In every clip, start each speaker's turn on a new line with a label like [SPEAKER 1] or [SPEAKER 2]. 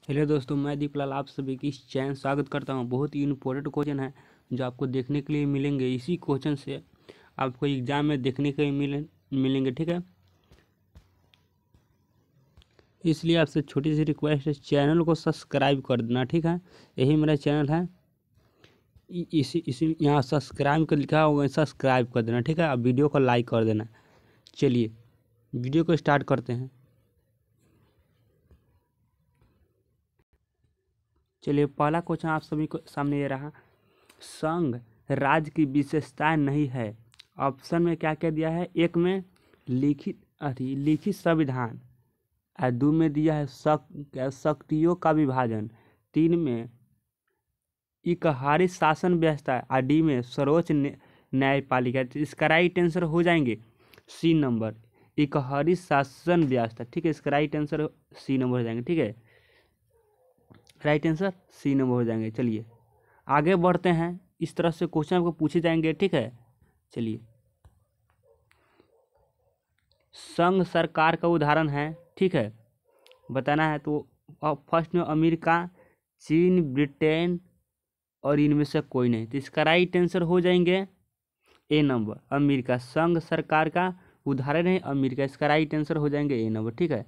[SPEAKER 1] Hello दोस्तों, मैं दीपलाल आप सभी की इस चैनल स्वागत करता हूं। बहुत ही इम्पोर्टेंट क्वेश्चन है जो आपको देखने के लिए मिलेंगे। इसी क्वेश्चन से आपको एग्जाम में देखने के लिए मिलेंगे, ठीक है। इसलिए आपसे छोटी सी रिक्वेस्ट है, चैनल को सब्सक्राइब कर देना, ठीक है। यही मेरा चैनल है। इसी यहाँ सब्सक्राइब कर लिखा होगा, सब्सक्राइब कर देना, ठीक है। अब वीडियो को लाइक कर देना। चलिए वीडियो को स्टार्ट करते हैं। चलिए पहला क्वेश्चन आप सभी को सामने ये रहा। संघ राज्य की विशेषताएं नहीं है। ऑप्शन में क्या क्या दिया है? एक में लिखित संविधान, और दो में दिया है शक्तियों का विभाजन, तीन में इकहारी शासन व्यवस्था, और डी में सर्वोच्च न्यायपालिका। तो इसका राइट आंसर हो जाएंगे सी नंबर, इकहारी शासन व्यवस्था, ठीक है। इसका राइट आंसर सी नंबर हो जाएंगे, ठीक है। राइट आंसर सी नंबर हो जाएंगे। चलिए आगे बढ़ते हैं। इस तरह से क्वेश्चन आपको पूछे जाएंगे, ठीक है। चलिए संघ सरकार का उदाहरण है, ठीक है, बताना है। तो फर्स्ट में अमेरिका, चीन, ब्रिटेन और इनमें से कोई नहीं। तो इसका राइट आंसर हो जाएंगे ए नंबर, अमेरिका। संघ सरकार का उदाहरण है अमेरिका, इसका राइट आंसर हो जाएंगे ए नंबर, ठीक है।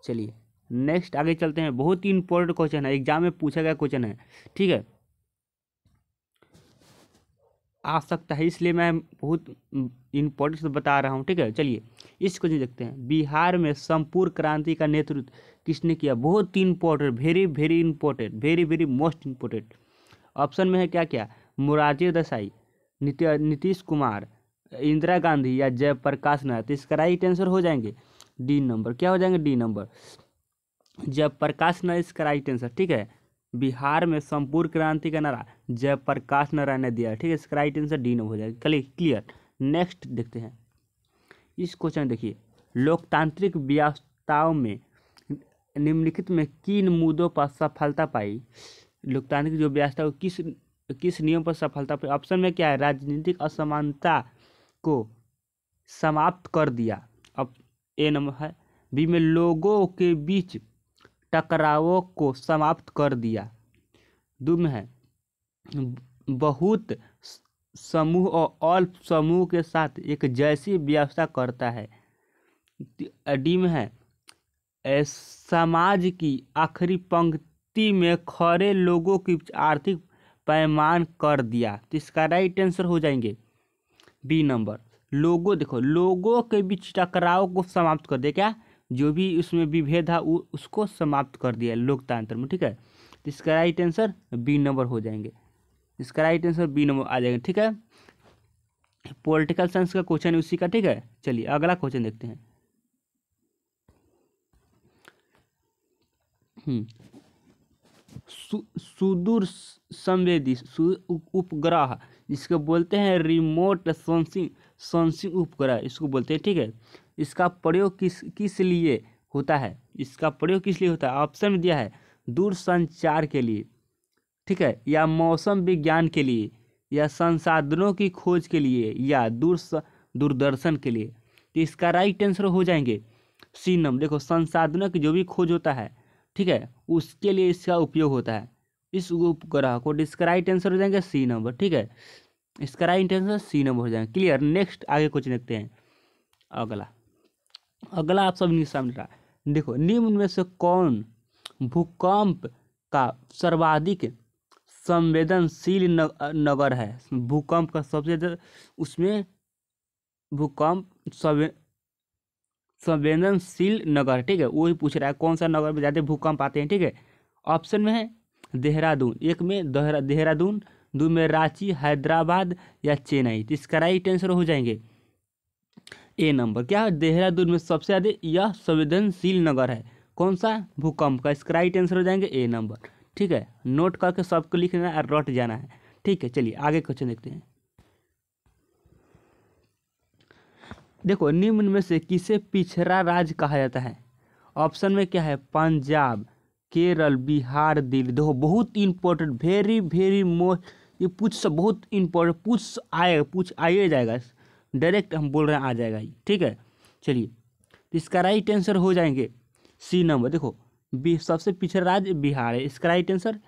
[SPEAKER 1] चलिए नेक्स्ट आगे चलते हैं। बहुत ही इंपॉर्टेंट क्वेश्चन है, एग्जाम में पूछा गया क्वेश्चन है, ठीक है। आ सकता है इसलिए मैं बहुत इम्पोर्टेंट से बता रहा हूँ, ठीक है। चलिए इस क्वेश्चन देखते हैं। बिहार में संपूर्ण क्रांति का नेतृत्व किसने किया? बहुत ही important, very very important, very very most important. Option में है क्या क्या? मोरारजी देसाई, नीतीश कुमार, इंदिरा गांधी या जयप्रकाश नारायण। तो इसका राइट आंसर हो जाएंगे डी नंबर। क्या हो जाएंगे? डी नंबर, जयप्रकाश नारायण इसका राइट आंसर, ठीक है। बिहार में संपूर्ण क्रांति का नारा जयप्रकाश नारायण ने दिया, ठीक है। इसका राइट आंसर डी नंबर हो जाएगा। क्लियर। नेक्स्ट देखते हैं। इस क्वेश्चन देखिए, लोकतांत्रिक व्यवस्थाओं में निम्नलिखित में किन मुद्दों पर सफलता पाई? लोकतांत्रिक जो व्यवस्था है किस नियम पर सफलता पाई? ऑप्शन में क्या है? राजनीतिक असमानता को समाप्त कर दिया, अब ए नंबर है। बी में लोगों के बीच टकरावों को समाप्त कर दिया। दो में है बहुत समूह और अल्प समूह के साथ एक जैसी व्यवस्था करता है। डी में है समाज की आखिरी पंक्ति में खड़े लोगों की आर्थिक पैमान कर दिया। तो इसका राइट आंसर हो जाएंगे बी नंबर, लोगों। देखो लोगों के बीच टकराव को समाप्त कर दिया, क्या जो भी उसमें विभेद था उसको समाप्त कर दिया लोकतंत्र में, ठीक है। तो इसका राइट आंसर बी नंबर हो जाएंगे। इसका राइट आंसर बी नंबर आ जाएगा, ठीक है। पॉलिटिकल साइंस का क्वेश्चन है उसी का, ठीक है। चलिए अगला क्वेश्चन देखते हैं। सुदूर संवेदी उपग्रह, जिसको बोलते हैं रिमोट सेंसिंग उपग्रह, इसको बोलते हैं, ठीक है। इसका प्रयोग किस लिए होता है? इसका प्रयोग किस लिए होता है? ऑप्शन में दिया है दूर संचार के लिए, ठीक है, या मौसम विज्ञान के लिए, या संसाधनों की खोज के लिए, या दूरदर्शन के लिए। तो इसका राइट आंसर हो जाएंगे सी नंबर। देखो संसाधनों की जो भी खोज होता है, ठीक है, उसके लिए इसका उपयोग होता है, इस उपग्रह को। इसका राइट आंसर हो जाएंगे सी नंबर, ठीक है। इसका राइट आंसर सी नंबर हो जाएंगे। क्लियर। नेक्स्ट आगे कुछ देखते हैं। अगला आप सब सामने रहा। देखो निम्न में से कौन भूकंप का सर्वाधिक संवेदनशील नगर है? भूकंप का सबसे ज्यादा उसमें भूकंप संवेदनशील नगर, ठीक है, वही पूछ रहा है कौन सा नगर में ज़्यादा भूकंप आते हैं, ठीक है। ऑप्शन में है देहरादून, एक में देहरादून, दो में रांची, हैदराबाद या चेन्नई। तो इसका राइट आंसर हो जाएंगे ए नंबर। क्या है? देहरादून में सबसे ज़्यादा यह संवेदनशील नगर है कौन सा? भूकंप का। इसका राइट आंसर हो जाएंगे ए नंबर, ठीक है। नोट करके सबको लिखना है, रट जाना है, ठीक है। चलिए आगे क्वेश्चन देखते हैं। देखो निम्न में से किसे पिछड़ा राज्य कहा जाता है? ऑप्शन में क्या है? पंजाब, केरल, बिहार, दिल्ली। देखो बहुत इंपॉर्टेंट, वेरी वेरी मोस्ट, ये बहुत इंपॉर्टेंट पूछ आइए जाएगा, डायरेक्ट हम बोल रहे हैं आ जाएगा ये, ठीक है। चलिए तो इसका राइट आंसर हो जाएंगे सी नंबर। देखो सबसे पिछड़ा राज्य बिहार है, इसका राइट आंसर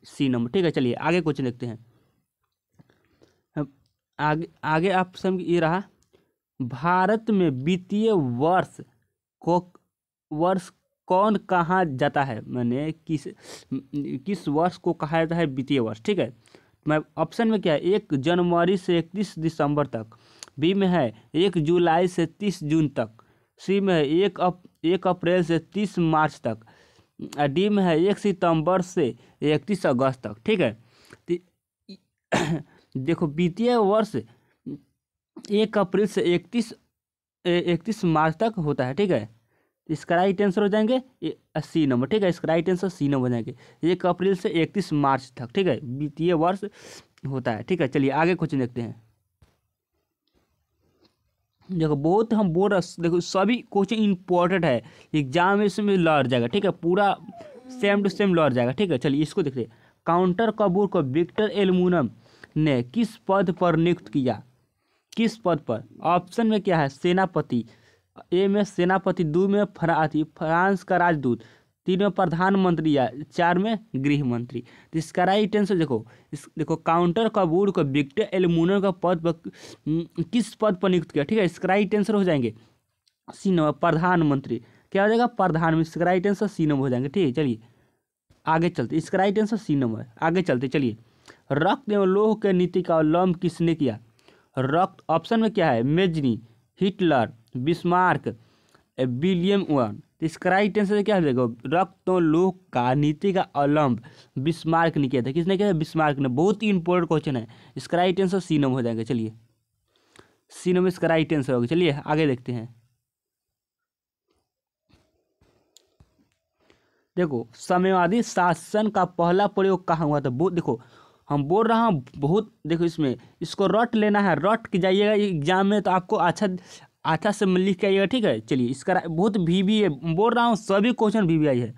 [SPEAKER 1] सी नंबर। ठीक है, चलिए आगे क्वेश्चन देखते हैं। आगे आगे आप सब ये रहा, भारत में वित्तीय को वर्ष कौन कहा जाता है, मैंने किस वर्ष को कहा जाता है वित्तीय वर्ष। ठीक है, मैं ऑप्शन में क्या है, 1 जनवरी से 31 दिसंबर तक, बी में है 1 जुलाई से 30 जून तक, सी में है 1 अप्रैल से 30 मार्च तक, डी में है 1 सितंबर से 31 अगस्त तक। ठीक है, देखो वित्तीय वर्ष 1 अप्रैल से 31 मार्च तक होता है। ठीक है, इसका राइट आंसर हो जाएंगे सी नंबर। ठीक है, इसका राइट आंसर सी नंबर हो जाएंगे, 1 अप्रैल से 31 मार्च तक। ठीक है, वित्तीय वर्ष होता है। ठीक है, चलिए आगे क्वेश्चन देखते हैं। देखो बहुत हम बोल रहे, देखो सभी क्वेश्चन इंपॉर्टेंट है, एग्जाम में इसमें लड़ जाएगा। ठीक है, पूरा सेम टू सेम लड़ जाएगा। ठीक है, चलिए इसको देखते हैं। काउंटर कपूर को विक्टर एल्मुनम ने किस पद पर नियुक्त किया, किस पद पर। ऑप्शन में क्या है, सेनापति, ए में सेनापति, 2 में फ्रांस का राजदूत, 3 में प्रधानमंत्री, या 4 में गृह मंत्री। तो इसका राइट आंसर देखो काउंटर कपूर को विक्टर एल्मुनम का पद पर किस पद पर नियुक्त किया। ठीक है, इसका राइट आंसर हो जाएंगे सी नंबर, प्रधानमंत्री। क्या हो जाएगा, प्रधानमंत्री। इसका राइट आंसर सी नंबर हो जाएंगे। ठीक है, चलिए आगे चलते, इसका राइट आंसर सी नंबर। आगे चलते चलिए, रक्त एवं लौह के नीति का अवलंब किसने किया। रक्त ऑप्शन में क्या है, Mazzini, Hitler, Bismarck, William one. तो इसका राइट आंसर क्या है, देखो रक्त और लौह का नीति का अवलंब बिस्मार्क ने किया था। किसने किया था, बिस्मार्क ने। बहुत ही इंपॉर्टेंट क्वेश्चन है, इसका राइट आंसर सी नंबर हो जाएगा। चलिए सी नंबर इसका राइट आंसर होगा। चलिए आगे देखते हैं। देखो साम्यवादी शासन का पहला प्रयोग कहाँ हुआ था, बहुत देखो हम बोल रहा हूँ बहुत, देखो इसमें इसको रट लेना है, रट के जाइएगा एग्जाम में तो आपको अच्छा से लिख के आइएगा। ठीक है, चलिए इसका बहुत भी है, बोल रहा हूँ सभी क्वेश्चन VVI है।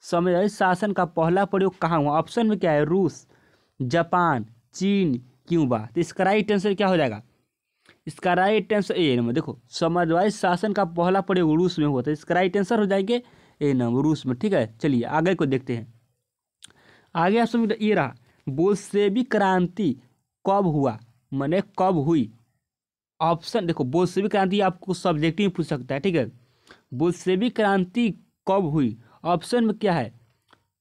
[SPEAKER 1] साम्यवादी शासन का पहला प्रयोग कहाँ हुआ। ऑप्शन में क्या है, रूस, जापान, चीन, क्यूबा। तो इसका राइट आंसर क्या हो जाएगा, इसका राइट आंसर ए नंबर। देखो साम्यवादी शासन का पहला प्रयोग रूस में हुआ था, इसका राइट आंसर हो जाएंगे ए नंबर, रूस में। ठीक है, चलिए आगे को देखते हैं। आगे आप समझ ये रहा, बोल्शेविक क्रांति कब हुआ, माने कब हुई। ऑप्शन देखो बोल्शेविक क्रांति आपको सब्जेक्टिव में पूछ सकता है। ठीक है, बोल्शेविक क्रांति कब हुई। ऑप्शन में क्या है,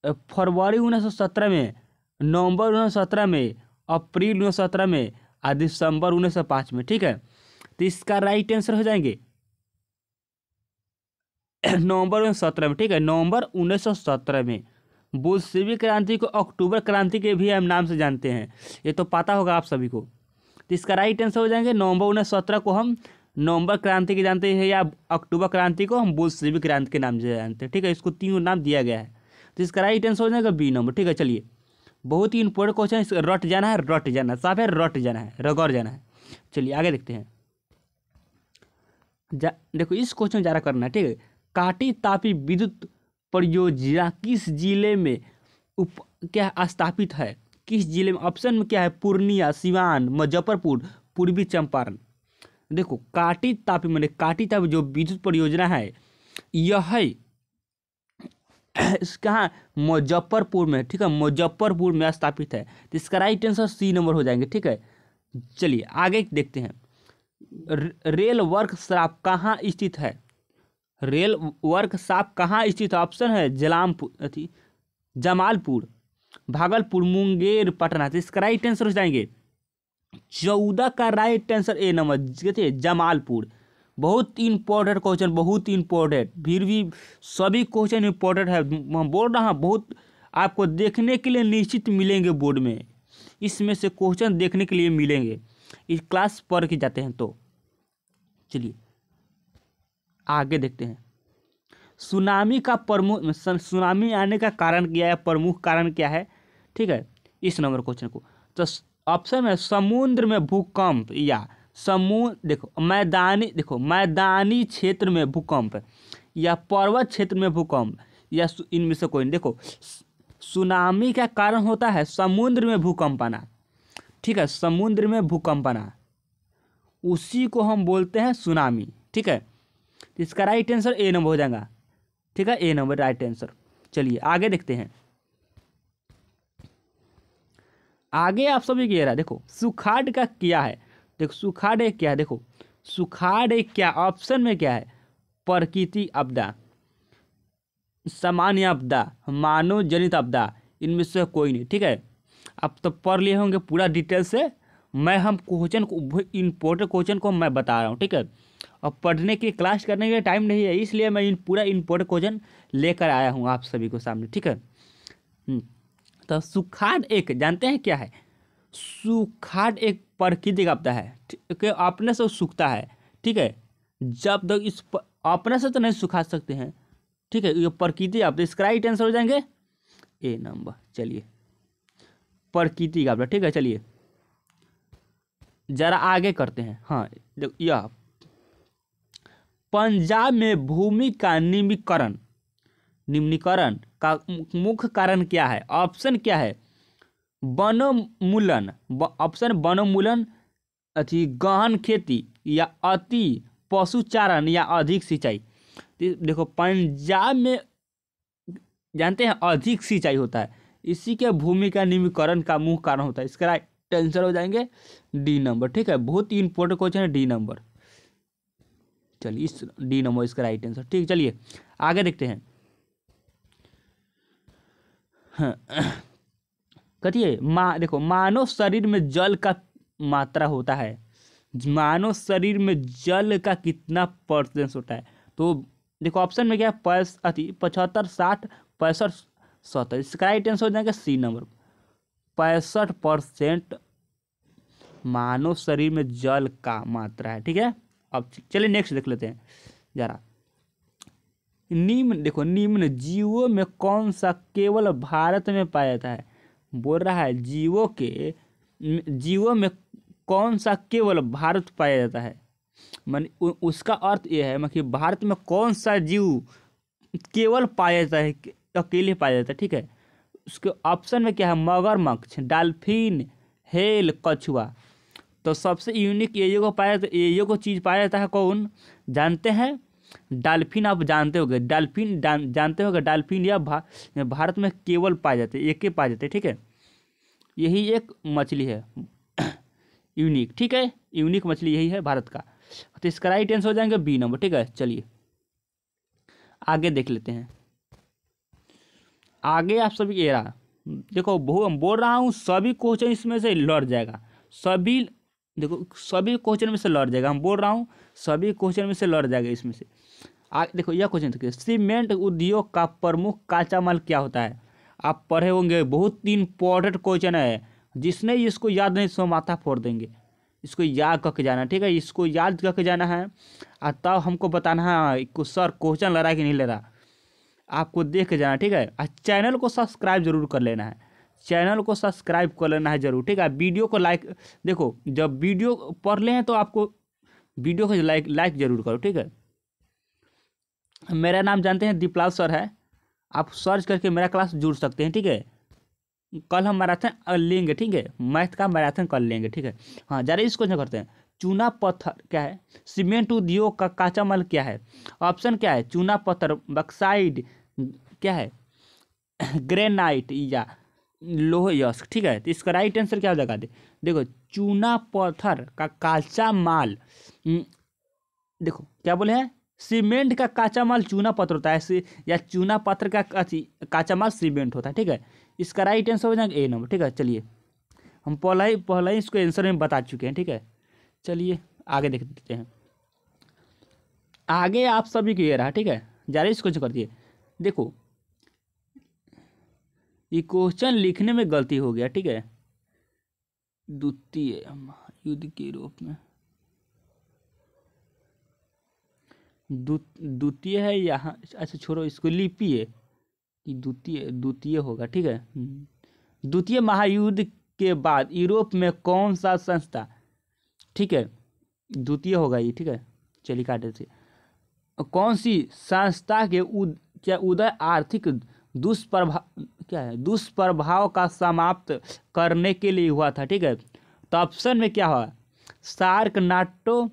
[SPEAKER 1] फरवरी 1917 में, नवंबर 1917 में, अप्रैल 1917 में, और दिसंबर 1905 में। ठीक है, तो इसका राइट आंसर हो जाएंगे नवंबर 1917 में। ठीक है, नवंबर 1917 में। बोल्शेविक क्रांति को अक्टूबर क्रांति के भी हम नाम से जानते हैं, ये तो पता होगा आप सभी को। तो इसका राइट आंसर हो जाएंगे नवंबर 1917 को हम नवंबर क्रांति के जानते हैं, या अक्टूबर क्रांति को हम बोल्शेविक क्रांति के नाम से जानते हैं। ठीक है, इसको 3 नाम दिया गया है। तो इसका राइट आंसर हो जाएगा बी नंबर। ठीक है, चलिए बहुत ही इंपॉर्टेंट क्वेश्चन है, रट जाना है, रट जाना है, साफ है, रट जाना है, रगड़ जाना है। चलिए आगे देखते हैं। देखो इस क्वेश्चन ज़्यादा करना है। ठीक है, काटी तापी विद्युत परियोजना किस जिले में क्या स्थापित है, किस जिले में। ऑप्शन में क्या है, पूर्णिया, सिवान, मुजफ्फरपुर, पूर्वी चंपारण। देखो काटी तापी मैंने काटी तापी जो विद्युत परियोजना है यह है कहाँ, मुजफ्फरपुर में। ठीक है, मुजफ्फरपुर में स्थापित है। तो इसका राइट आंसर सी नंबर हो जाएंगे। ठीक है, चलिए आगे देखते हैं। रेल वर्कशॉप कहाँ स्थित है, रेल वर्कशॉप कहाँ स्थित है। ऑप्शन है जमालपुर, भागलपुर, मुंगेर, पटना। तो इसका राइट आंसर हो जाएंगे 14 का राइट आंसर ए नंबर, कहते जमालपुर। बहुत इंपॉर्टेंट क्वेश्चन, बहुत इंपॉर्टेंट, फिर भी सभी क्वेश्चन इंपॉर्टेंट है। मैं बोल रहा हूँ बहुत आपको देखने के लिए निश्चित मिलेंगे बोर्ड में, इसमें से क्वेश्चन देखने के लिए मिलेंगे इस क्लास पढ़ के जाते हैं तो। चलिए आगे देखते हैं। सुनामी आने का कारण क्या है, प्रमुख कारण क्या है। ठीक है, इस नंबर क्वेश्चन को तो ऑप्शन में समुद्र में भूकंप, या मैदानी क्षेत्र में भूकंप, या पर्वत क्षेत्र में भूकंप, या इनमें से कोई। देखो सुनामी का कारण होता है समुद्र में भूकंप आना। ठीक है, समुद्र में भूकंप आना, उसी को हम बोलते हैं सुनामी। ठीक है, इसका राइट आंसर ए नंबर हो जाएगा। ठीक है, ए नंबर राइट आंसर। चलिए आगे देखते हैं। आगे आप सभी कह रहा है, देखो सुखाड़ का क्या है। देखो सुखाड़ एक क्या है, देखो सुखाड़ एक क्या ऑप्शन में क्या है, प्रकृति आपदा, सामान्य आपदा, मानव जनित आपदा, इनमें से कोई नहीं। ठीक है, आप तो पढ़ लिए होंगे पूरा डिटेल से। मैं हम क्वेश्चन को इम्पोर्टेंट क्वेश्चन को मैं बता रहा हूँ। ठीक है, अब पढ़ने की क्लास करने के टाइम नहीं है, इसलिए मैं पूरा इम्पोर्टेंट क्वेश्चन लेकर आया हूँ आप सभी को सामने। ठीक है, तो सुखाड़ एक जानते हैं क्या है। सुखाड़ एक प्राकृतिक आपदा है, ठीक है, अपने से सूखता है। ठीक है, जब तक अपने से तो नहीं सुखा सकते हैं। ठीक है, ये प्रकृति आपदा, इसका राइट आंसर हो जाएंगे ए नंबर। चलिए प्राकृतिक आपदा। ठीक है, चलिए जरा आगे करते हैं। हाँ देखो, यह पंजाब में भूमि का निम्नीकरण का मुख्य कारण क्या है। ऑप्शन क्या है, वनोन्मूलन, ऑप्शन वनोन्मूलन, गहन खेती, या अति पशुचारण, या अधिक सिंचाई। देखो पंजाब में जानते हैं अधिक सिंचाई होता है, इसी के भूमि का निम्नीकरण का मुख्य कारण होता है। इसका राइट आंसर हो जाएंगे डी नंबर। ठीक है, बहुत ही इंपॉर्टेंट क्वेश्चन है डी नंबर। चलिए इस डी नंबर इसका राइट आंसर। ठीक, चलिए आगे देखते हैं। हाँ कहिए देखो मानव शरीर में जल का मात्रा होता है, मानव शरीर में जल का कितना परसेंट होता है। तो देखो ऑप्शन में क्या है, 75, 60, 65, 70। इसका राइट आंसर हो जाएगा सी नंबर, 65% मानव शरीर में जल का मात्रा है। ठीक है, अब चलिए नेक्स्ट देख लेते हैं जरा। देखो निम्न जीवों में कौन सा केवल भारत में पाया जाता है। बोल रहा है जीवों में कौन सा केवल भारत पाया जाता है। मान उसका अर्थ यह है कि भारत में कौन सा जीव केवल पाया जाता है, अकेले पाया जाता है। ठीक है, उसके ऑप्शन में क्या है, मगरमच्छ, डॉल्फिन, हेल, कछुआ। तो सबसे यूनिक ये को पाया जाता है, ये को चीज़ पाया जाता है कौन जानते हैं, डॉल्फिन। आप जानते होंगे डॉल्फिन, जानते होंगे डॉल्फिन या भारत में केवल पाए जाते हैं, एक ही पाए जाते हैं। ठीक है, यही एक मछली है यूनिक। ठीक है, यूनिक मछली यही है भारत का। तो इसका राइट आंसर हो जाएंगे बी नंबर। ठीक है, चलिए आगे देख लेते हैं। आगे आप सभी ये रहा, देखो बोल रहा हूँ सभी क्वेश्चन इसमें से लड़ जाएगा, सभी देखो सभी क्वेश्चन में से लड़ जाएगा। हम बोल रहा हूँ सभी क्वेश्चन में से लड़ जाएगा इसमें से। देखो यह क्वेश्चन देखिए, सीमेंट उद्योग का प्रमुख कच्चा माल क्या होता है। आप पढ़े होंगे, बहुत इंपॉर्टेंट क्वेश्चन है, जिसने इसको याद नहीं सो माथा फोड़ देंगे। इसको याद करके जाना, ठीक है, इसको याद करके जाना है और तब हमको बताना है सर क्वेश्चन ले रहा है कि नहीं ले रहा। आपको देख के जाना, ठीक है। और चैनल को सब्सक्राइब जरूर कर लेना है, चैनल को सब्सक्राइब कर लेना है जरूर, ठीक है। वीडियो को लाइक, देखो जब वीडियो पढ़ लें तो आपको वीडियो को लाइक जरूर करो, ठीक है। मेरा नाम जानते हैं दीपलाल सर है, आप सर्च करके मेरा क्लास जुड़ सकते हैं, ठीक है। कल हम मैराथन लेंगे, ठीक है, मैथ का मैराथन कर लेंगे, ठीक है। हाँ जरा इसको क्वेश्चन करते हैं, चूना पत्थर क्या है, सीमेंट उद्योग का कच्चा माल क्या है। ऑप्शन क्या है, चूना पत्थर, बक्साइड, क्या है ग्रेनाइट या लोह यस्क, ठीक है। तो इसका राइट आंसर क्या हो जाएगा, देखो चूना पत्थर का कच्चा माल, देखो क्या बोले हैं, सीमेंट का कच्चा माल चूना पत्थर होता है, या चूना पत्थर का कच्चा माल सीमेंट होता है, ठीक है। इसका राइट आंसर हो जाएगा ए नंबर, ठीक है। चलिए हम पहले ही इसको आंसर में बता चुके हैं, ठीक है। चलिए आगे देख लेते हैं। आगे आप सभी को ये रहा, ठीक है, जरा इसको कर दिए। देखो ये क्वेश्चन लिखने में गलती हो गया, ठीक है। द्वितीय युद्ध के रूप में द्वितीय है यहाँ, अच्छा छोड़ो इसको, लिपि है कि द्वितीय होगा, ठीक है। द्वितीय महायुद्ध के बाद यूरोप में कौन सा संस्था, ठीक है, द्वितीय होगा ये, ठीक है। चलिए काटे से, कौन सी संस्था के उदय आर्थिक दुष्प्रभाव का समाप्त करने के लिए हुआ था, ठीक है। तो ऑप्शन में क्या हुआ, सार्क, नाटो,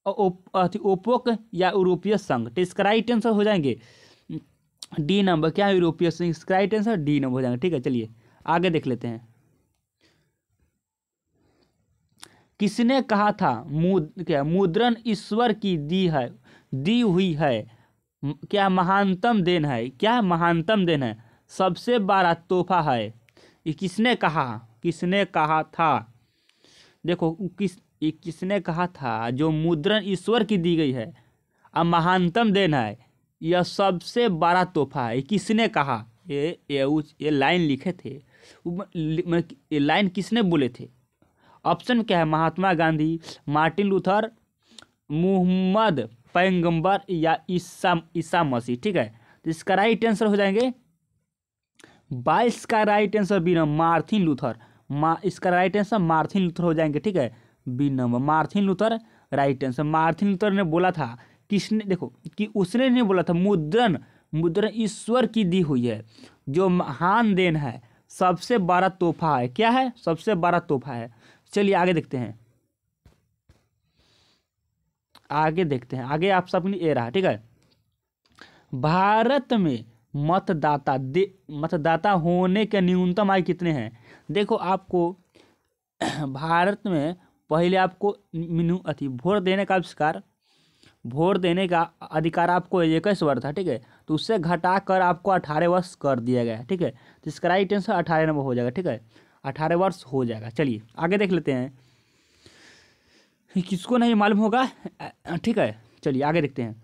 [SPEAKER 1] ओपोक या यूरोपीय संघ। तो इसका राइट आंसर हो जाएंगे डी नंबर क्या है, यूरोपीय संघ। इसका राइट आंसर डी नंबर हो जाएगा। ठीक है, चलिए आगे देख लेते हैं। किसने कहा था क्या मुद्रण ईश्वर की दी हुई है, क्या महानतम देन है, क्या महानतम देन है, सबसे बड़ा तोहफा है। ये किसने कहा था। देखो ये किसने कहा था, जो मुद्रण ईश्वर की दी गई है अब महानतम देन है, यह सबसे बड़ा तोहफा है। ये किसने कहा, ये लाइन लिखे थे, ये लाइन किसने बोले थे। ऑप्शन क्या है, महात्मा गांधी, मार्टिन लूथर, मुहम्मद पैगंबर या ईसा मसीह। ठीक है, तो इसका राइट आंसर हो जाएंगे 22 का right answer B number Martin Luther. इसका राइट आंसर मार्टिन लूथर हो जाएंगे। ठीक है, B number Martin Luther right answer. Martin Luther ने बोला था, किसने, देखो कि उसने नहीं बोला था, मुद्रण ईश्वर की दी हुई है, जो महान देन है, सबसे बड़ा तोहफा है। क्या है, सबसे बड़ा तोहफा है। चलिए आगे देखते हैं, आगे आप सबने ये रहा। ठीक है, भारत में मतदाता होने के न्यूनतम आयु कितने हैं। देखो आपको भारत में पहले आपको वोट देने का अधिकार आपको 21 वर्ष था। ठीक है, तो उससे घटाकर आपको 18 वर्ष कर दिया गया है। ठीक है, तो इसका राइट आंसर 18 नंबर हो जाएगा। ठीक है, 18 वर्ष हो जाएगा। चलिए आगे देख लेते हैं, किसको नहीं मालूम होगा। ठीक है, चलिए आगे देखते हैं।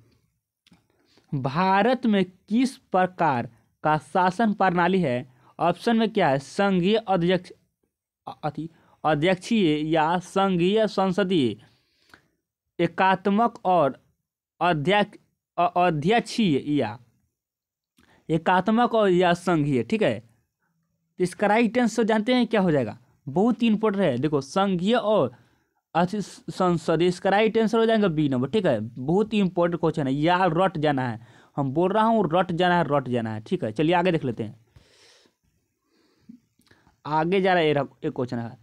[SPEAKER 1] भारत में किस प्रकार का शासन प्रणाली है। ऑप्शन में क्या है, संघीय अध्यक्षीय या संघीय संसदीय, एकात्मक और अध्यक्षीय या एकात्मक और या संघीय। ठीक है, इसका राइट आंसर जानते हैं क्या हो जाएगा, बहुत ही इंपॉर्टेंट है। देखो संघीय और संसदीय, इसका राइट आंसर हो जाएगा बी नंबर। ठीक है, बहुत ही इंपॉर्टेंट क्वेश्चन है, यार रट जाना है, हम बोल रहा हूँ रट जाना है। ठीक है, चलिए आगे देख लेते हैं। आगे जा रहा है एक क्वेश्चन है,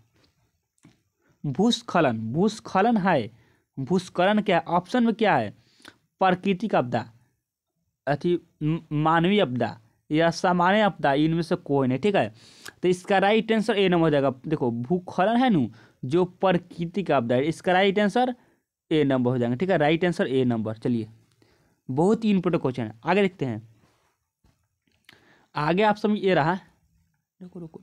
[SPEAKER 1] भूस्खलन है, भूस्खलन क्या है। ऑप्शन में क्या है, प्राकृतिक आपदा, मानवीय आपदा या सामान्य आपदा, इनमें से कोई नहीं। ठीक है, तो इसका राइट आंसर ए नंबर हो जाएगा। देखो भूस्खलन है ना, जो प्राकृतिक आपदा है, इसका राइट आंसर ए नंबर हो जाएगा। ठीक है, राइट आंसर ए नंबर। चलिए बहुत ही इंपॉर्टेंट क्वेश्चन है, आगे देखते हैं। आगे आप समझ ये रहा, रुको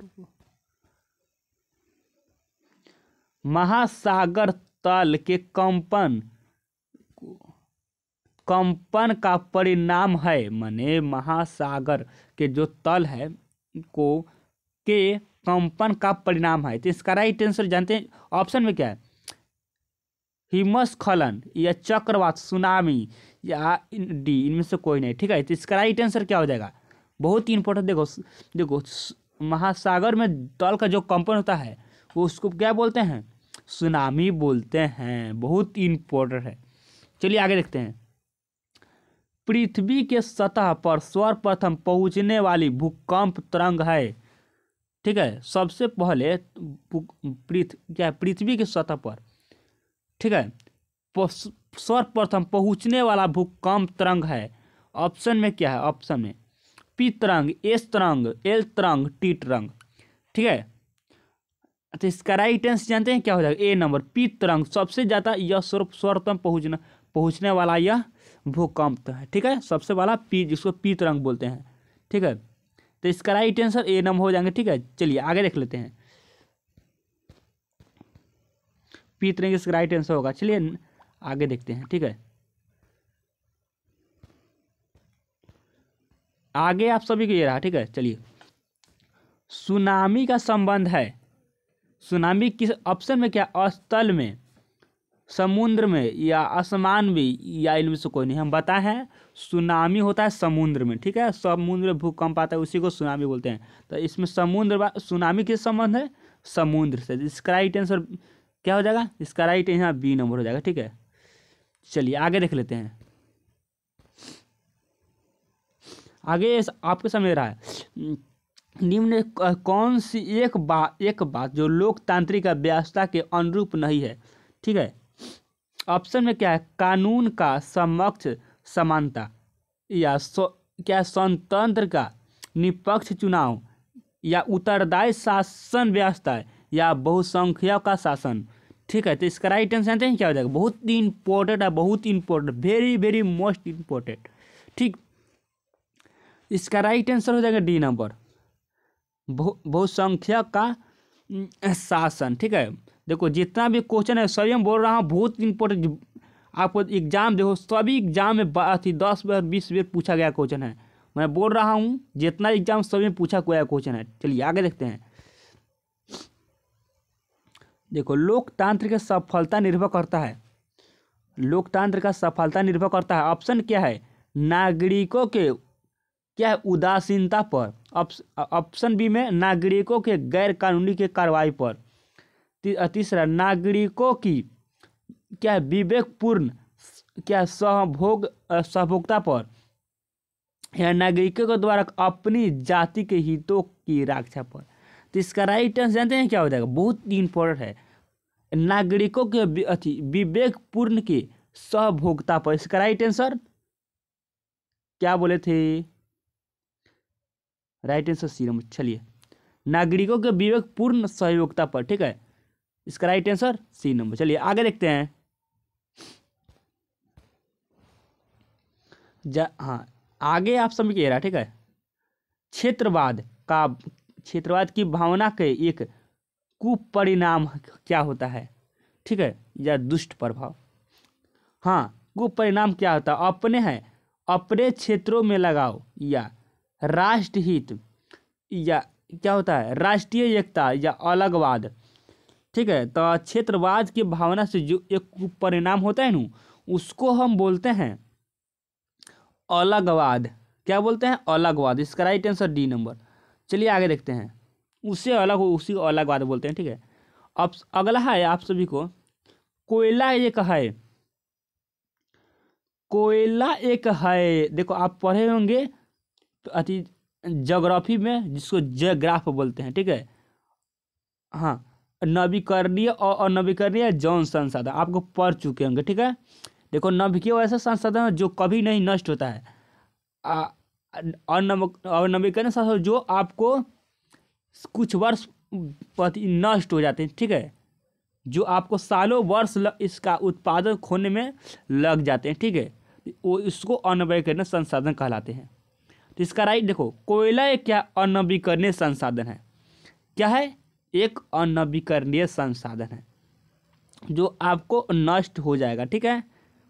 [SPEAKER 1] महासागर तल के कंपन का परिणाम है, माने महासागर के जो तल है के कंपन का परिणाम है। तो इसका राइट आंसर जानते हैं, ऑप्शन में क्या है, हिमस्खलन या चक्रवात, सुनामी या डी, इनमें से कोई नहीं। ठीक है, तो इसका राइट आंसर क्या हो जाएगा, बहुत ही इंपॉर्टेंट। देखो महासागर में तल का जो कंपन होता है वो उसको क्या बोलते हैं, सुनामी बोलते हैं, बहुत ही इंपॉर्टेंट है। चलिए आगे देखते हैं। पृथ्वी के सतह पर सर्वप्रथम पहुंचने वाली भूकंप तरंग है। ठीक है, सबसे पहले पृथ्वी की सतह पर, ठीक है, सर्वप्रथम पहुंचने वाला भूकंप तरंग है। ऑप्शन में क्या है, ऑप्शन में पी तरंग, एस तरंग, एल तरंग, टी तरंग। ठीक है, तो इसका राइट आंसर जानते हैं क्या हो जाएगा, ए नंबर पी तरंग। सबसे ज़्यादा यह सर्वप्रथम पहुंचने वाला यह भूकंप है। ठीक है, सबसे वाला पी, जिसको पी तरंग बोलते हैं। ठीक है, तो इसका राइट आंसर ए नंबर हो जाएंगे। ठीक है, चलिए आगे देख लेते हैं। पी तरंग इसका राइट आंसर होगा। चलिए आगे देखते हैं। ठीक है, आगे आप सभी को ये रहा। ठीक है, चलिए सुनामी का संबंध है, सुनामी किस ऑप्शन में क्या, स्थल में, समुद्र में या आसमान में या इनमें से कोई नहीं। हम बताए हैं सुनामी होता है समुद्र में। ठीक है, समुद्र में भूकंप आता है, उसी को सुनामी बोलते हैं। तो इसमें सुनामी किस संबंध है, समुद्र से। इसका राइट आंसर क्या हो जाएगा, इसका राइट यहाँ बी नंबर हो जाएगा। ठीक है, चलिए आगे देख लेते हैं। आगे आपके समझ रहा है, निम्न कौन सी एक बात जो लोकतांत्रिक व्यवस्था के अनुरूप नहीं है। ठीक है, ऑप्शन में क्या है, कानून का समक्ष समानता या क्या स्वतंत्र का निष्पक्ष चुनाव या उत्तरदायी शासन व्यवस्था या बहुसंख्यक का शासन। ठीक है, तो इसका राइट आंसर जानते हैं क्या हो जाएगा? बहुत ही इंपॉर्टेंट है, बहुत important, very very most important. ठीक, इसका राइट आंसर हो जाएगा डी नंबर, बहुसंख्यक का शासन। ठीक है, देखो जितना भी क्वेश्चन है सभी हम बोल रहा हूँ बहुत इंपॉर्टेंट। आपको एग्जाम देखो सभी एग्जाम में 10 बार 20 बार पूछा गया क्वेश्चन है। मैं बोल रहा हूँ जितना एग्जाम सभी में पूछा गया क्वेश्चन है। चलिए आगे देखते हैं। देखो लोकतंत्र की सफलता निर्भर करता है, लोकतंत्र का सफलता निर्भर करता है। ऑप्शन क्या है? नागरिकों के क्या है उदासीनता पर। ऑप्शन बी में नागरिकों के गैर कानूनी के कार्रवाई पर। तीसरा नागरिकों की क्या है विवेकपूर्ण क्या सहभोक्ता पर, या नागरिकों के द्वारा अपनी जाति के हितों की रक्षा पर। तो इसका राइट आंसर जानते हैं क्या हो जाएगा? बहुत इंपॉर्टेंट है, नागरिकों के विवेकपूर्ण के सहभोक्ता पर। इसका राइट आंसर क्या बोले थे? Right answer C number. चलिए नागरिकों के विवेकपूर्ण सहयोगिता पर। ठीक है, इसका राइट आंसर सी नंबर। चलिए आगे देखते हैं। हाँ आगे आप समझ रहा। ठीक है, क्षेत्रवाद की भावना के एक कुपरिणाम क्या होता है? ठीक है, या दुष्ट प्रभाव। हाँ, कुपरिणाम क्या होता है? अपने क्षेत्रों में लगाव या राष्ट्रहित या क्या होता है राष्ट्रीय एकता या अलगवाद। ठीक है, तो क्षेत्रवाद की भावना से जो एक परिणाम होता है ना उसको हम बोलते हैं अलगवाद। क्या बोलते हैं? अलगवाद। इसका राइट आंसर डी नंबर। चलिए आगे देखते हैं। उससे अलग हो उसी को अलगवाद बोलते हैं। ठीक है, अब अगला है आप सभी को कोयला एक है। कोयला एक है, देखो आप पढ़े होंगे अति ज्योग्राफी में जिसको ज्योग्राफ बोलते हैं। ठीक है, हाँ नवीकरणीय और अनवीकरणीय जौन संसाधन आपको पढ़ चुके होंगे। ठीक है, देखो नवीकरणीय ऐसा संसाधन है जो कभी नहीं नष्ट होता है। अनवीकरणीय संसाधन जो आपको कुछ वर्ष नष्ट हो जाते हैं। ठीक है, जो आपको सालों वर्ष इसका उत्पादन खोने में लग जाते हैं। ठीक है, वो इसको अनवीकरणीय संसाधन कहलाते हैं। तो इसका राइट देखो कोयला एक क्या अनवीकरणीय संसाधन है। क्या है? एक अनवीकरणीय संसाधन है जो आपको नष्ट हो जाएगा। ठीक है,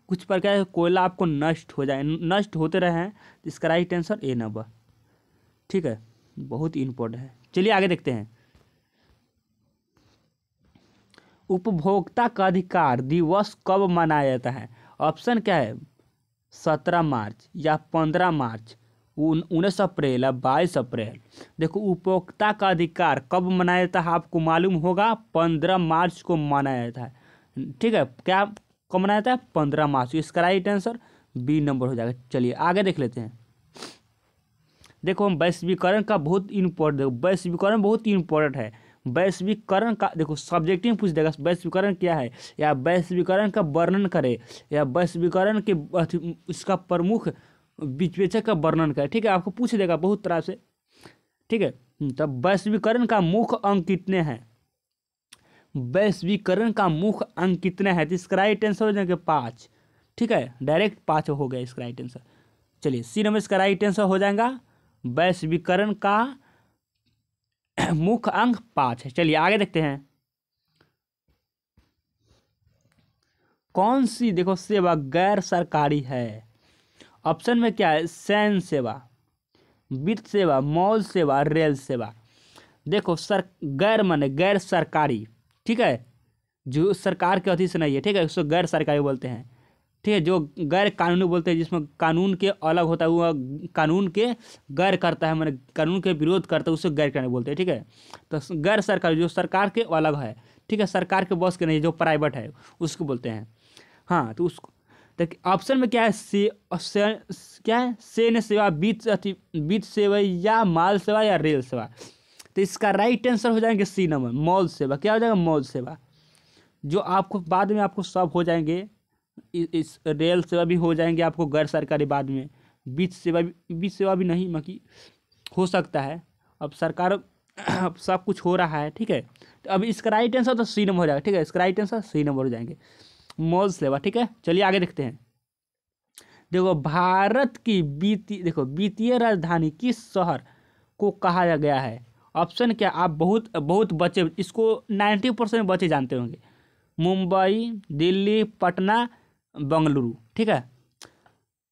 [SPEAKER 1] कुछ प्रकार कोयला आपको नष्ट हो जाए, नष्ट होते रहे हैं। तो इसका राइट आंसर ए नंबर। ठीक है, बहुत इंपॉर्टेंट है। चलिए आगे देखते हैं। उपभोक्ता का अधिकार दिवस कब मनाया जाता है? ऑप्शन क्या है? 17 मार्च या 15 मार्च, 19 अप्रैल या 22 अप्रैल। देखो उपभोक्ता का अधिकार कब मनाया जाता है आपको मालूम होगा, 15 मार्च को मनाया जाता है। ठीक है, क्या कब मनाया जाता है? 15 मार्च। इसका राइट आंसर बी नंबर हो जाएगा। चलिए आगे देख लेते हैं। देखो हम वैश्वीकरण का बहुत इंपॉर्टेंट, वैश्वीकरण बहुत इंपॉर्टेंट है। वैश्वीकरण का देखो सब्जेक्ट में पूछ देगा वैश्वीकरण क्या है, या वैश्वीकरण का वर्णन करे, या वैश्वीकरण के इसका प्रमुख विवेचक का वर्णन करे। ठीक है, आपको पूछ देगा बहुत तरह से। ठीक है, तब वैश्वीकरण का मुख्य अंक कितने हैं? वैश्वीकरण का मुख्य अंक कितने हैं? तो इसका राइट आंसर हो जाएगा 5। ठीक है, डायरेक्ट 5 हो गया इसका राइट आंसर। चलिए सी नंबर इसका राइट आंसर हो जाएगा। वैश्वीकरण का मुख्य अंक 5 है। चलिए आगे देखते हैं। कौन सी देखो सेवा गैर सरकारी है? ऑप्शन में क्या है? सैन्य सेवा, वित्त सेवा, मॉल सेवा, रेल सेवा। देखो गैर माने गैर सरकारी। ठीक है, जो सरकार के अधीन से नहीं है। ठीक है, उसको गैर सरकारी बोलते हैं। ठीक है, जो गैर कानूनी बोलते हैं जिसमें कानून के अलग होता है, वो कानून के गैर करता है, माने कानून के विरोध करता है, उसको गैर कानूनी बोलते हैं। ठीक है, तो गैर सरकारी जो सरकार के अलग है। ठीक है, सरकार के बॉस के नहीं, जो प्राइवेट है उसको बोलते हैं। हाँ, तो उसको ऑप्शन में क्या है? क्या है? सैन्य सेवा, वित्त सेवा, या माल सेवा, या रेल सेवा। तो इसका राइट आंसर हो जाएंगे सी नंबर, मॉल सेवा। क्या हो जाएगा? मॉल सेवा, जो आपको बाद में आपको सब हो जाएंगे। इस रेल सेवा भी हो जाएंगे आपको गैर सरकारी बाद में, बीच सेवा भी नहीं मकी हो सकता है। अब सरकार अब सब कुछ हो रहा है, ठीक है। तो अब इसका राइट आंसर तो सी नंबर हो जाएगा, ठीक है। इसका राइट आंसर सी नंबर हो जाएंगे, मौज सेवा, ठीक है। चलिए आगे देखते हैं। देखो भारत की वित्तीय राजधानी किस शहर को कहा गया है? ऑप्शन क्या, आप बहुत बहुत बच्चे इसको 90% बच्चे जानते होंगे। मुंबई, दिल्ली, पटना, बेंगलुरु, ठीक है।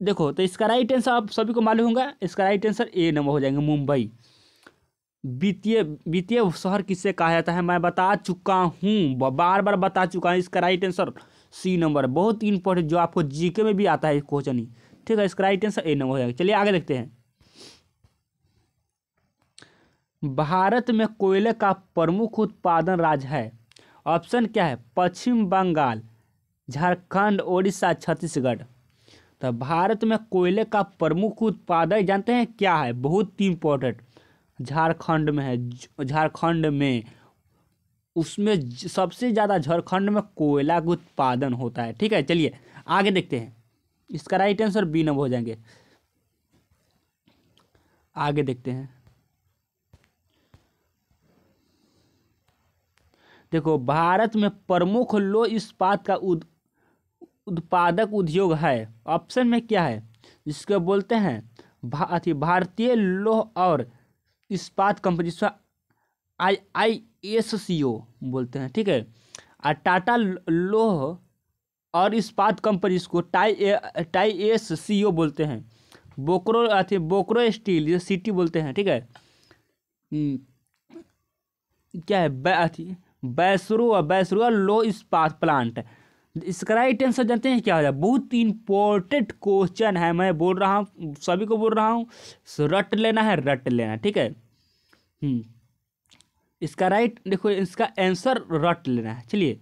[SPEAKER 1] देखो तो इसका राइट आंसर आप सभी को मालूम होगा, इसका राइट आंसर ए नंबर हो जाएंगे, मुंबई। वित्तीय शहर किससे कहा जाता है मैं बता चुका हूँ, बार बार बता चुका हूँ। इसका राइट आंसर सी नंबर, बहुत इंपॉर्टेंट, जो आपको जीके में भी आता है क्वेश्चन ही, ठीक है। इसका राइट आंसर ए नंबर हो जाएगा। चलिए आगे देखते हैं। भारत में कोयले का प्रमुख उत्पादन राज्य है। ऑप्शन क्या है? पश्चिम बंगाल, झारखंड, उड़ीसा, छत्तीसगढ़। तो भारत में कोयले का प्रमुख उत्पादन जानते हैं क्या है? बहुत इंपॉर्टेंट, झारखंड में है। झारखंड में उसमें सबसे ज़्यादा झारखंड में कोयला का उत्पादन होता है, ठीक है। चलिए आगे देखते हैं। इसका राइट आंसर बी नंबर हो जाएंगे। आगे देखते हैं। देखो भारत में प्रमुख लौह इस्पात का उत्पादक उद्योग है। ऑप्शन में क्या है? जिसको बोलते हैं भारतीय लौह और इस्पात कंपनी, IISCO बोलते हैं, ठीक है। और टाटा लौह और इस्पात कंपनी इसको TISCO बोलते हैं। बोकरो स्टील, ये सिटी बोलते हैं, ठीक है। क्या है? बैसरुआ लो इस्पात प्लांट। इसका राइट आंसर जानते हैं क्या हो जाए? बहुत इंपॉर्टेंट क्वेश्चन है, मैं बोल रहा हूँ, सभी को बोल रहा हूँ, रट लेना है, रट लेना है, ठीक है। इसका राइट देखो, इसका आंसर रट लेना है। चलिए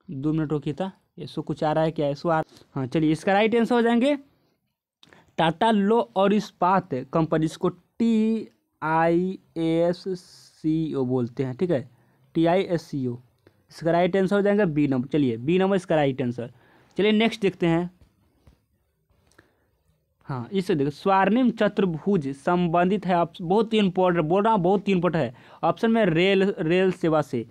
[SPEAKER 1] दो मिनट रोकिए था, इसको कुछ आ रहा है क्या? इसको हाँ चलिए, इसका राइट आंसर हो जाएंगे टाटा लौह और इस्पात कंपनी, इसको TISCO बोलते हैं, ठीक है। TISCO, इसका राइट आंसर हो जाएगा बी नंबर। चलिए बी नंबर इसका राइट आंसर। चलिए नेक्स्ट देखते हैं। हाँ इसे देखो, स्वर्णिम चतुर्भुज संबंधित है, आप बहुत ही इंपॉर्टेंट बोल रहा हूँ, बहुत ही इंपॉर्टेंट है। ऑप्शन में रेल सेवा से,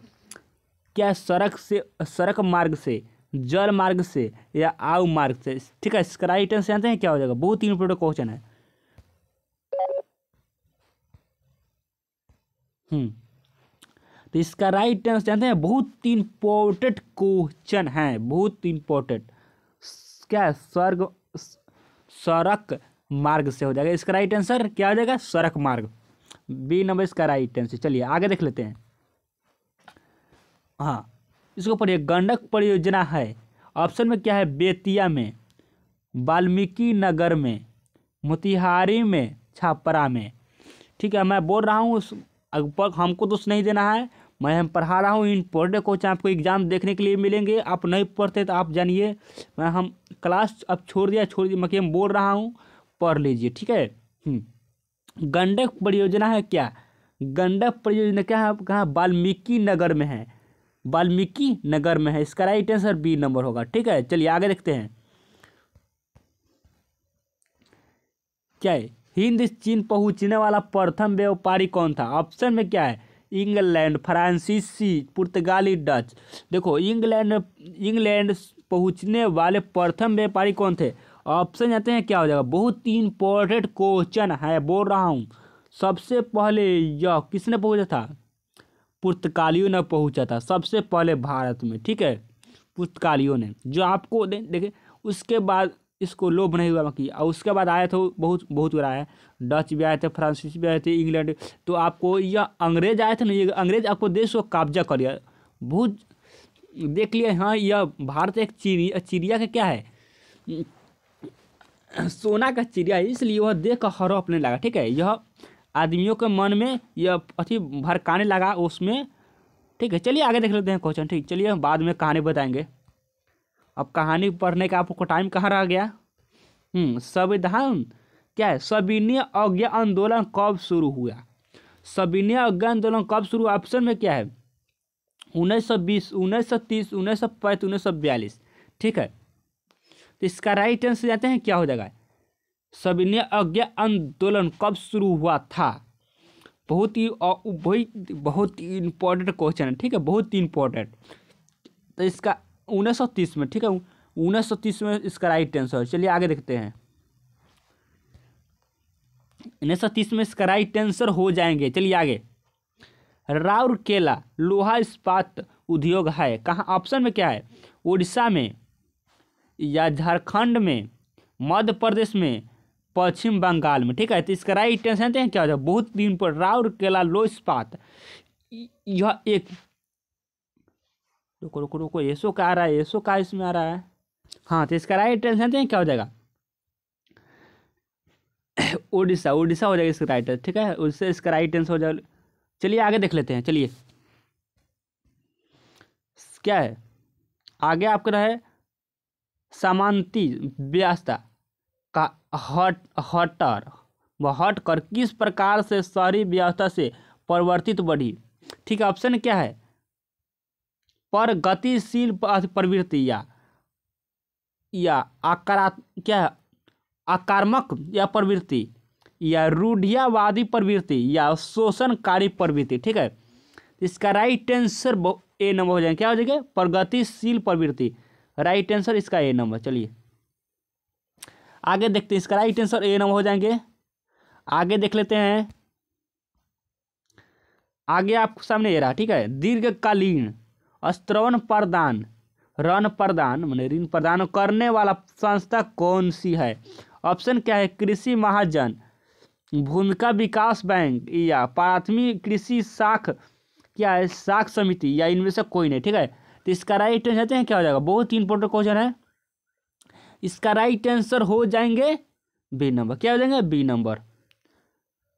[SPEAKER 1] क्या सड़क मार्ग से, जल मार्ग से, या आव मार्ग से, ठीक है। इसका राइट आंसर जानते हैं क्या हो जाएगा? बहुत ही इंपॉर्टेंट क्वेश्चन है। तो इसका राइट आंसर जानते हैं, बहुत इंपॉर्टेंट क्वेश्चन है, बहुत इंपॉर्टेंट। क्या है? सड़क मार्ग से हो जाएगा। इसका राइट आंसर क्या हो जाएगा? सड़क मार्ग, बी नंबर इसका राइट आंसर। चलिए आगे देख लेते हैं। हाँ इसके ऊपर एक गंडक परियोजना है। ऑप्शन में क्या है? बेतिया में, वाल्मीकि नगर में, मोतिहारी में, छापरा में, ठीक है। मैं बोल रहा हूँ हमको दोष नहीं देना है, मैं पढ़ा रहा हूँ। इंपॉर्टेंट क्वेश्चन आपको एग्जाम देखने के लिए मिलेंगे, आप नहीं पढ़ते तो आप जानिए, हम क्लास अब छोड़ दिया मैं बोल रहा हूँ, पढ़ लीजिए, ठीक है। गंडक परियोजना है क्या? गंडक परियोजना क्या है? कहाँ? वाल्मीकि नगर में है, वाल्मीकि नगर में है। इसका राइट आंसर बी नंबर होगा, ठीक है। चलिए आगे देखते हैं। क्या है? हिंद चीन पहुंचने वाला प्रथम व्यापारी कौन था? ऑप्शन में क्या है? इंग्लैंड, फ्रांसीसी, पुर्तगाली, डच। देखो इंग्लैंड पहुंचने वाले प्रथम व्यापारी कौन थे? ऑप्शन जानते हैं क्या हो जाएगा? बहुत ही इंपॉर्टेंट क्वेश्चन है, बोल रहा हूँ। सबसे पहले यह किसने पहुंचा था? पुर्तगालियों ने पहुंचा था सबसे पहले भारत में, ठीक है। पुर्तगालियों ने, जो आपको देखे, उसके बाद इसको लोभ नहीं हुआ बाकी, और उसके बाद आया था बहुत बहुत बड़ा है, डच भी आए थे, फ्रांसीस भी आए थे, इंग्लैंड। तो आपको यह अंग्रेज आए थे ना, ये अंग्रेज आपको देश को कब्जा कर लिया, बहुत देख लिया। हाँ यह भारत एक चिड़िया का क्या है? सोना का चिड़िया है, इसलिए वह देख कर हड़पने लगा, ठीक है। यह आदमियों के मन में यह अति भड़काने लगा उसमें, ठीक है। चलिए आगे देख लेते हैं क्वेश्चन, ठीक। चलिए हम बाद में कहानी बताएंगे, अब कहानी पढ़ने का आपको टाइम कहाँ रह गया? संविधान क्या है? सविनय अवज्ञा आंदोलन कब शुरू हुआ? सविनय अवज्ञा आंदोलन कब शुरू? ऑप्शन में क्या है? 1920, 1930, 1935, 1942, ठीक है। तो इसका राइट आंसर जानते हैं क्या हो जाएगा? सविनय अवज्ञा आंदोलन कब शुरू हुआ था? बहुत ही इम्पोर्टेंट क्वेश्चन है, ठीक है, बहुत ही इम्पोर्टेंट। तो इसका 1930 में, ठीक है, 1930 में इसका राइट आंसर है। चलिए आगे देखते हैं। 1930 में इसका राइट आंसर हो जाएंगे। चलिए आगे। राउरकेला लोहा इस्पात उद्योग है कहाँ? ऑप्शन में क्या है? उड़ीसा में, या झारखंड में, मध्य प्रदेश में, पश्चिम बंगाल में, ठीक है। तो इसका राइट आंसर जानते हैं क्या हो जाए? बहुत दिन पर राउरकेला लोहा इस्पात, यह एक, रुको रुको रुको, एसो का आ रहा है, एसो का इसमें आ रहा है। हाँ, तो इसका राइट आंसर जानते हैं क्या हो जाएगा? उड़ीसा, उड़ीसा हो जाएगा इसका राइट आंसर, ठीक है, उससे इसका राइट आंसर हो जाएगा। चलिए आगे देख लेते हैं। चलिए क्या है आगे आपका है? समांती व्यवस्था का हट कर किस प्रकार से शहरी व्यवस्था से परिवर्तित बढ़ी? ठीक है, ऑप्शन क्या है? पर गतिशील प्रवृत्ति, या क्या है? आक्रामक या प्रवृत्ति, या रूढ़ियावादी प्रवृत्ति, या शोषणकारी प्रवृत्ति, ठीक है। इसका राइट आंसर ए नंबर हो जाएगा। क्या हो जाएगा? प्रगतिशील प्रवृत्ति, राइट आंसर इसका ए नंबर। चलिए आगे देखते हैं। इसका राइट आंसर ए नंबर हो जाएंगे। आगे देख लेते हैं। आगे आपके सामने ये रहा, ठीक है। दीर्घकालीन श्रवण प्रदान, ऋण प्रदान माने ऋण प्रदान करने वाला संस्था कौन सी है? ऑप्शन क्या है? कृषि महाजन, भूमिका विकास बैंक, या प्राथमिक कृषि साख, क्या है, साख समिति, या इनमें से कोई नहीं, ठीक है। तो इसका राइट आंसर हैं क्या हो जाएगा? बहुत ही इंपॉर्टेंट क्वेश्चन है। इसका राइट आंसर हो जाएंगे बी नंबर। क्या हो जाएंगे? बी नंबर,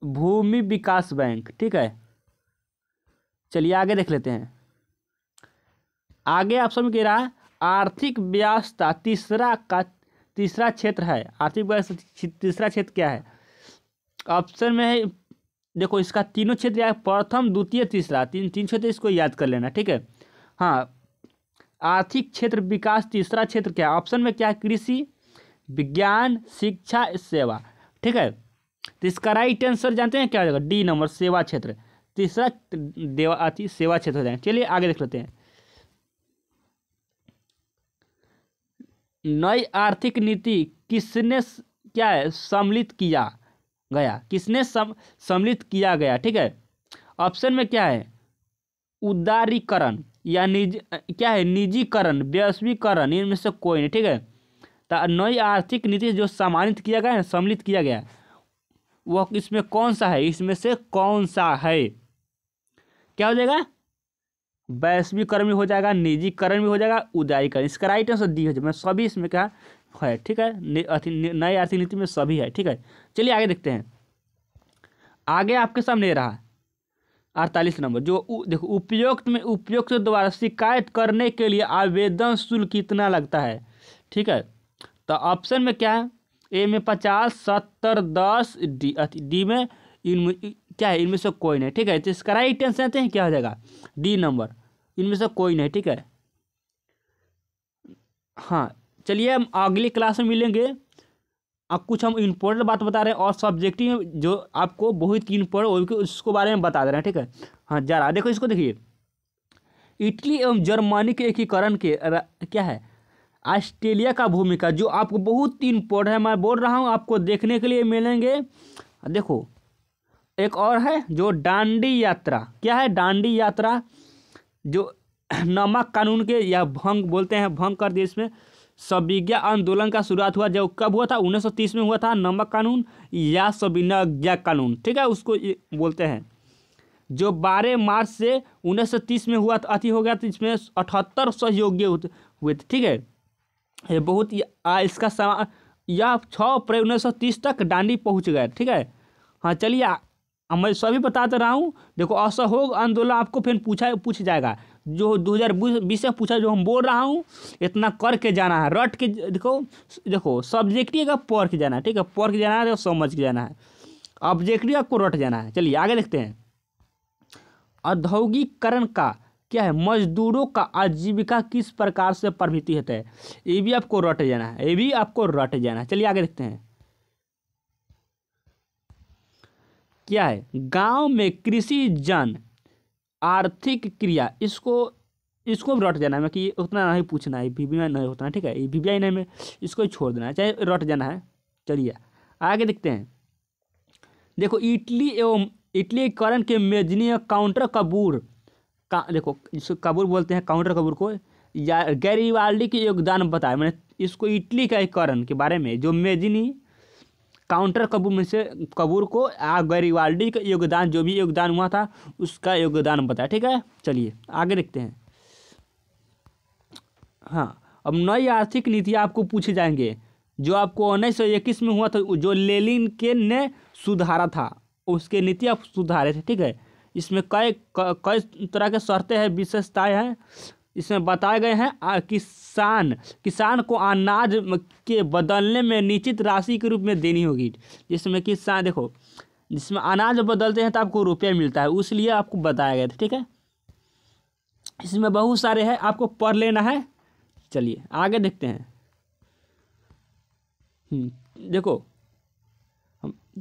[SPEAKER 1] भूमि विकास बैंक, ठीक है। चलिए आगे देख लेते हैं। आगे आप समझ कह रहा है आर्थिक व्यवस्था तीसरा क्षेत्र है। आर्थिक व्यवस्था तीसरा क्षेत्र क्या है? ऑप्शन में है, देखो इसका तीनों क्षेत्र है, प्रथम, द्वितीय, तीसरा, तीन क्षेत्र, इसको याद कर लेना, ठीक है। हाँ, आर्थिक क्षेत्र विकास तीसरा क्षेत्र क्या है? ऑप्शन में क्या है? कृषि, विज्ञान, शिक्षा, सेवा, ठीक है। तो इसका राइट आंसर जानते हैं क्या हो जाएगा? डी नंबर, सेवा क्षेत्र। तीसरा सेवा क्षेत्र हो जाएगा। चलिए आगे देख लेते हैं। नई आर्थिक नीति किसने क्या है सम्मिलित किया गया? किसने सम्मिलित किया गया, ठीक है। ऑप्शन में क्या है? उदारीकरण, या क्या है, निजीकरण, वैश्वीकरण, इनमें से कोई नहीं, ठीक है। तो नई आर्थिक नीति जो सम्मानित किया गया है, सम्मिलित किया गया, वह इसमें कौन सा है? इसमें से कौन सा है? क्या हो जाएगा? वैश्वीकरण भी हो जाएगा, निजीकरण भी हो जाएगा, उदारीकरण। इसका राइट आंसर डी हो जाएगा। मैं सभी इसमें क्या है, ठीक है, नई आर्थिक नीति में सभी है, ठीक है। चलिए आगे देखते हैं। आगे आपके सामने रहा 48 नंबर, जो देखो उपयुक्त द्वारा शिकायत करने के लिए आवेदन शुल्क कितना लगता है, ठीक है। तो ऑप्शन में क्या है? ए में 50, 70, 10, डी में क्या है, इनमें से कोई नहीं, ठीक है। तो इसका राइट आंसर जानते हैं क्या हो जाएगा? डी नंबर, इनमें से कोई नहीं, ठीक है। हाँ, चलिए हम अगली क्लास में मिलेंगे। अब कुछ हम इम्पोर्टेंट बात बता रहे हैं, और सब्जेक्टिव जो आपको बहुत इम्पोर्टेंट उसको बारे में बता दे रहे हैं, ठीक है। हाँ, जा रहा देखो, इसको देखिए। इटली एवं जर्मनी के एकीकरण के क्या है? ऑस्ट्रेलिया का भूमिका, जो आपको बहुत इम्पोर्टेंट है। मैं बोल रहा हूँ, आपको देखने के लिए मिलेंगे। देखो एक और है जो दांडी यात्रा, क्या है? दांडी यात्रा, जो नमक कानून के, या भंग बोलते हैं, भंग कर दिए। इसमें सविज्ञा आंदोलन का शुरुआत हुआ, जो कब हुआ था? 1930 में हुआ था। नमक कानून या सविनय कानून, ठीक है, उसको बोलते हैं। जो 12 मार्च से 1930 में हुआ था, अति हो गया था। इसमें 78 सहयोगी हुए थे, ठीक है। ये बहुत इसका यह 6 अप्रैल 1930 तक दांडी पहुंच गए, ठीक है। हाँ, चलिए मैं सभी बताते रहा हूँ। देखो असहयोग आंदोलन आपको फिर पूछ जाएगा, जो 2020 से पूछा, जो हम बोल रहा हूँ इतना करके जाना है, रट के देखो सब्जेक्टिव का पढ़ के जाना है, ठीक है, पढ़ के जाना है, समझ के जाना है, ऑब्जेक्टिव आपको रट जाना है। चलिए आगे देखते हैं। औद्योगिकरण का क्या है, मजदूरों का आजीविका किस प्रकार से प्रभावित होता है, ये भी आपको रट जाना है, ये भी आपको रट जाना है। चलिए आगे देखते हैं। क्या है, गांव में कृषि जन आर्थिक क्रिया, इसको भी रट जाना है, कि उतना नहीं पूछना है, वीवीआई नहीं होता है, ठीक है, ये वीवीआई नहीं में इसको ही छोड़ देना है, चाहे रट जाना है। चलिए आगे देखते हैं। देखो इटलीकरण के मेजनी काउंटर कबूर का, देखो इसको कबूर बोलते हैं, काउंटर कबूर को, या गैरिबाल्डी के योगदान बताए। मैंने इसको इटलीकरण के बारे में, जो मेजनी काउंटर कबूर में से कबूर को गैरिबाल्डी का योगदान, जो भी योगदान हुआ था उसका योगदान बताया, ठीक है। चलिए आगे देखते हैं। हाँ, अब नई आर्थिक नीति आपको पूछे जाएंगे, जो आपको 1921 में हुआ था, जो लेनिन के ने सुधारा था, उसके नीति आप सुधारे थे, ठीक है। इसमें कई कई तरह के शर्तें हैं, विशेषताएं हैं, इसमें बताए गए हैं। किसान को अनाज के बदलने में निश्चित राशि के रूप में देनी होगी, जिसमें किसान, देखो जिसमें अनाज बदलते हैं तो आपको रुपया मिलता है, इसलिए आपको बताया गया था, ठीक है। इसमें बहुत सारे हैं, आपको पढ़ लेना है। चलिए आगे देखते हैं। देखो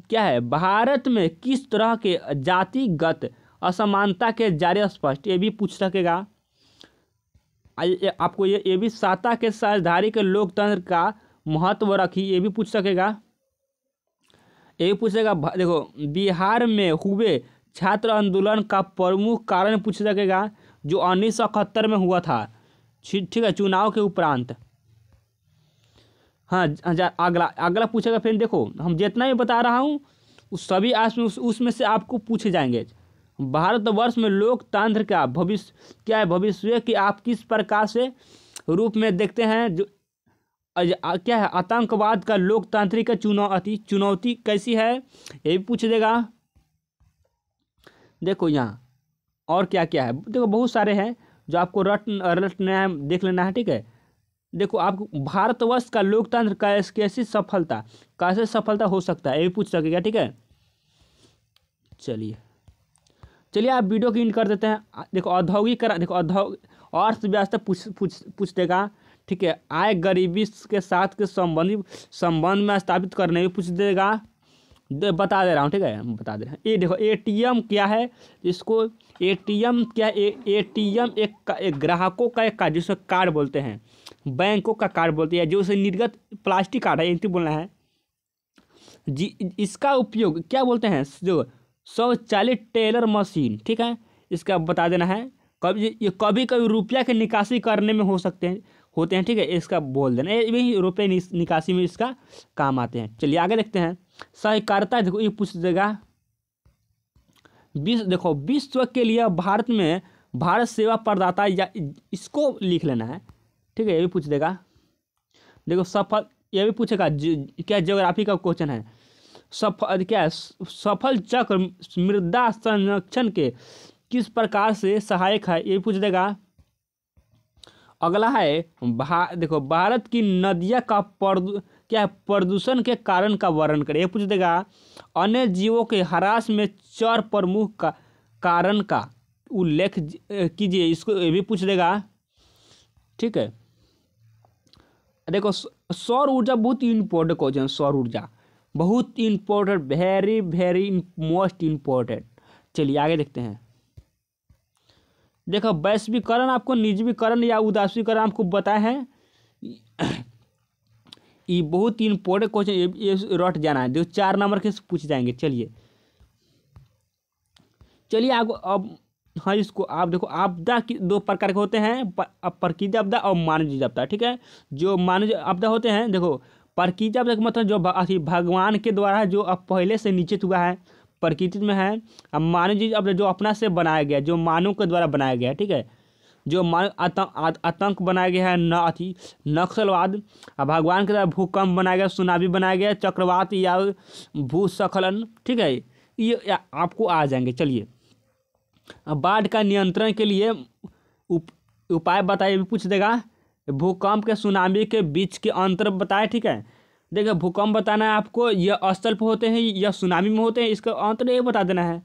[SPEAKER 1] क्या है, भारत में किस तरह के जातिगत असमानता के जारी स्पष्ट, ये भी पूछ सकेगा आपको। ये भी सत्ता के साझेदारी के लोकतंत्र का महत्व रखी, ये भी पूछ सकेगा। ये भी पूछेगा। देखो बिहार में हुए छात्र आंदोलन का प्रमुख कारण पूछ सकेगा, जो 1971 में हुआ था, ठीक है, चुनाव के उपरांत। हाँ, अगला पूछेगा। फिर देखो हम जितना भी बता रहा हूँ उस सभी उसमें से आपको पूछे जाएंगे। भारतवर्ष में लोकतंत्र का भविष्य क्या है, भविष्य कि आप किस प्रकार से रूप में देखते हैं, जो क्या है, आतंकवाद का लोकतांत्रिक चुनौती कैसी है, ये भी पूछ देगा। देखो यहाँ और क्या क्या है, देखो बहुत सारे हैं जो आपको रटना है, देख लेना है, ठीक है। देखो आपको भारतवर्ष का लोकतंत्र कैसे सफलता हो सकता है, ये भी पूछ सकेगा, ठीक है। चलिए आप वीडियो की इन कर देते हैं। देखो औद्योगिकरण, देखो अर्थव्यवस्था पूछ देगा, ठीक है। आय गरीबी के साथ के संबंध में स्थापित करने भी पूछ देगा, बता दे रहा हूँ, ठीक है, बता दे रहे हैं। ये देखो एटीएम क्या है, इसको एटीएम क्या है, एटीएम एक ग्राहकों का एक कार्ड, जिसको कार्ड बोलते हैं, बैंकों का कार्ड बोलते हैं, जो उसे निर्गत प्लास्टिक कार्ड है, ये बोलना है जी। इसका उपयोग क्या बोलते हैं, जो स्वचालित टेलर मशीन, ठीक है, इसका बता देना है। कभी कभी रुपया की निकासी करने में होते हैं, ठीक है, इसका बोल देना, ये भी रुपये निकासी में इसका काम आते हैं। चलिए आगे देखते हैं। सहकारिता, देखो ये पूछ देगा। देखो विश्व के लिए भारत सेवा प्रदाता, या इसको लिख लेना है, ठीक है, ये भी पूछ देगा। देखो ये भी पूछेगा, क्या ज्योग्राफी का क्वेश्चन है। सफल चक्र मृदा संरक्षण के किस प्रकार से सहायक है, ये पूछ देगा। अगला है देखो भारत की नदियाँ का प्रदूषण के कारण का वर्णन करें, ये पूछ देगा। अन्य जीवों के ह्रास में चार प्रमुख कारण का उल्लेख कीजिए, इसको ये भी पूछ देगा, ठीक है। देखो सौर ऊर्जा बहुत इम्पोर्टेंट क्वेश्चन, सौर ऊर्जा बहुत important, very very most important. चलिए आगे देखते हैं। देखो वैश्वीकरण आपको निजीवीकरण या उदासीकरण आपको बताए हैं, ये बहुत इम्पोर्टेंट क्वेश्चन, ये रट जाना है, जो 4 नंबर के पूछ जाएंगे। चलिए अब हाँ, इसको आप देखो, आपदा की 2 प्रकार के होते हैं, प्राकृतिक आपदा और मानवीय आपदा, ठीक है। जो मानवीय आपदा होते हैं, देखो प्राकृतिक आपदा का मतलब जो भगवान के द्वारा जो अब पहले से निश्चित हुआ है, प्रकृति में है। अब मानवीय आपदा जो अपना से बनाया गया, जो मानव के द्वारा बनाया गया है, ठीक है, जो आतंक बनाया गया है, नक्सलवाद। अब भगवान के द्वारा भूकंप बनाया गया, सुनामी बनाया गया, चक्रवात या भूस्खलन, ठीक है, ये आपको आ जाएंगे। चलिए अब बाढ़ का नियंत्रण के लिए उपाय बताइए, भी पूछ देगा। भूकंप के सुनामी के बीच के अंतर बताए, ठीक है। देखिए भूकंप बताना है आपको, यह स्थल पर होते हैं या सुनामी में होते हैं, इसका अंतर ये बता देना है,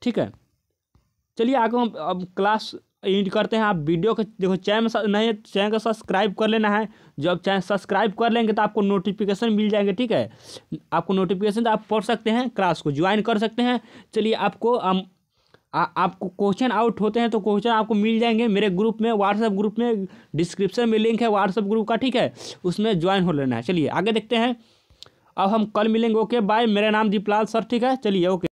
[SPEAKER 1] ठीक है। चलिए आगे हम अब क्लास एंड करते हैं। आप वीडियो को देखो, चैनल को सब्सक्राइब कर लेना है। जब चैनल सब्सक्राइब कर लेंगे तो आपको नोटिफिकेशन मिल जाएंगे, ठीक है। आपको नोटिफिकेशन तो आप पढ़ सकते हैं, क्लास को ज्वाइन कर सकते हैं। चलिए, आपको क्वेश्चन आउट होते हैं तो क्वेश्चन आपको मिल जाएंगे मेरे ग्रुप में, व्हाट्सएप ग्रुप में। डिस्क्रिप्शन में लिंक है व्हाट्सएप ग्रुप का, ठीक है, उसमें ज्वाइन हो लेना है। चलिए आगे देखते हैं, अब हम कल मिलेंगे। Okay bye. मेरा नाम दीपलाल सर, ठीक है, चलिए ओके।